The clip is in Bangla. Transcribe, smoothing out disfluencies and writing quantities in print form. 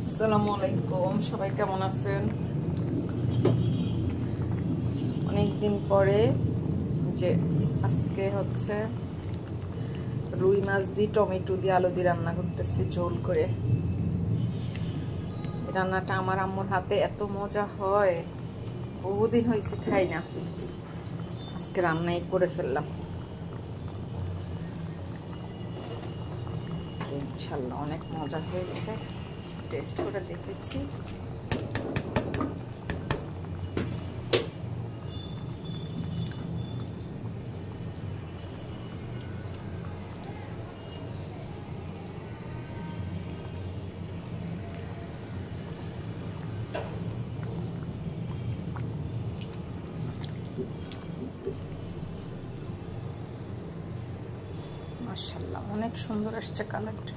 আসসালামু আলাইকুম, সবাই কেমন আছেন? অনেকদিন পরে যে আজকে হচ্ছে রুই মাছ দিয়ে টমেটো দিয়ে আলু দিয়ে রান্না করতেছি ঝোল করে। রান্নাটা আমার আম্মুর হাতে এত মজা হয়, বহুদিন হয়েছে খাই না, আজকে রান্নাই করে ফেললাম। ইনশাআল্লাহ অনেক মজা হয়েছে, টেস্ট করে দেখেছি। মাশাআল্লাহ অনেক সুন্দর আসছে কালারটা।